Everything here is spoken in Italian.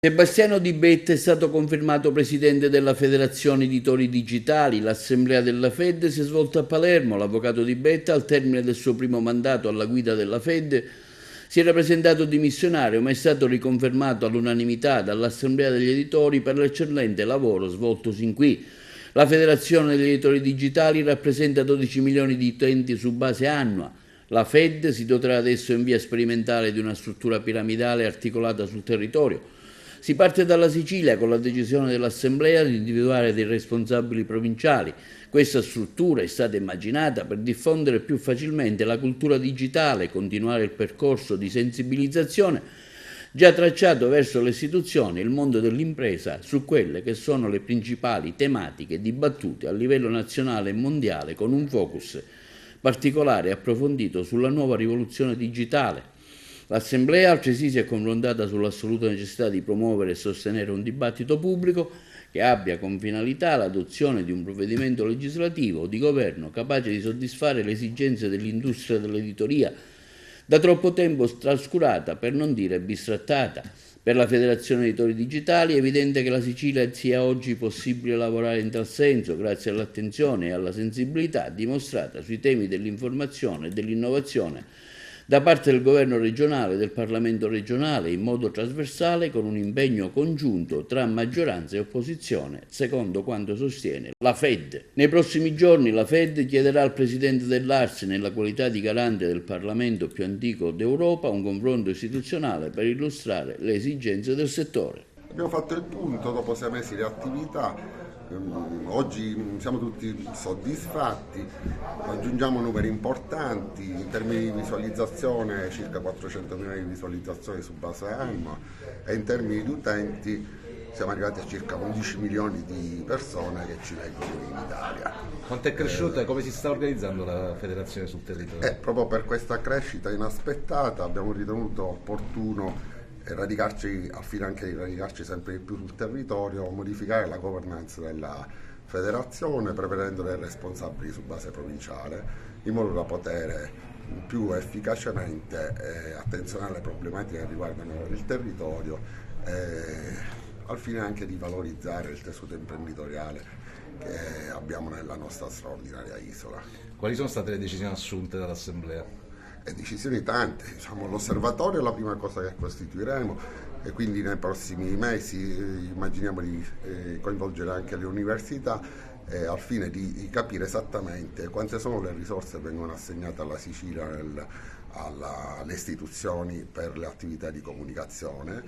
Sebastiano Di Betta è stato confermato presidente della Federazione Editori Digitali. L'assemblea della Fed si è svolta a Palermo. L'avvocato Di Betta, al termine del suo primo mandato alla guida della Fed, si era presentato dimissionario, ma è stato riconfermato all'unanimità dall'assemblea degli editori per l'eccellente lavoro svolto sin qui. La Federazione degli Editori Digitali rappresenta 12 milioni di utenti su base annua. La Fed si doterà adesso in via sperimentale di una struttura piramidale articolata sul territorio. Si parte dalla Sicilia con la decisione dell'Assemblea di individuare dei responsabili provinciali. Questa struttura è stata immaginata per diffondere più facilmente la cultura digitale e continuare il percorso di sensibilizzazione già tracciato verso le istituzioni e il mondo dell'impresa su quelle che sono le principali tematiche dibattute a livello nazionale e mondiale, con un focus particolare e approfondito sulla nuova rivoluzione digitale. L'Assemblea altresì si è confrontata sull'assoluta necessità di promuovere e sostenere un dibattito pubblico che abbia come finalità l'adozione di un provvedimento legislativo o di governo capace di soddisfare le esigenze dell'industria dell'editoria, da troppo tempo trascurata, per non dire bistrattata. Per la Federazione Editori Digitali è evidente che la Sicilia sia oggi possibile lavorare in tal senso, grazie all'attenzione e alla sensibilità dimostrata sui temi dell'informazione e dell'innovazione da parte del governo regionale e del Parlamento regionale in modo trasversale, con un impegno congiunto tra maggioranza e opposizione, secondo quanto sostiene la Fed. Nei prossimi giorni la Fed chiederà al Presidente dell'ARSI, nella qualità di garante del Parlamento più antico d'Europa, un confronto istituzionale per illustrare le esigenze del settore. Abbiamo fatto il punto dopo 6 mesi di attività. Oggi siamo tutti soddisfatti, raggiungiamo numeri importanti in termini di visualizzazione, circa 400 milioni di visualizzazioni su base annua, e in termini di utenti siamo arrivati a circa 11 milioni di persone che ci leggono in Italia. Quanto è cresciuta e come si sta organizzando la federazione sul territorio? Proprio per questa crescita inaspettata abbiamo ritenuto opportuno radicarci, al fine anche di radicarci sempre di più sul territorio, modificare la governance della federazione, prevedendo dei responsabili su base provinciale, in modo da poter più efficacemente attenzionare le problematiche che riguardano il territorio, al fine anche di valorizzare il tessuto imprenditoriale che abbiamo nella nostra straordinaria isola. Quali sono state le decisioni assunte dall'Assemblea? Decisioni tante, diciamo, l'osservatorio è la prima cosa che costituiremo e quindi nei prossimi mesi immaginiamo di coinvolgere anche le università al fine di capire esattamente quante sono le risorse che vengono assegnate alla Sicilia alle istituzioni per le attività di comunicazione.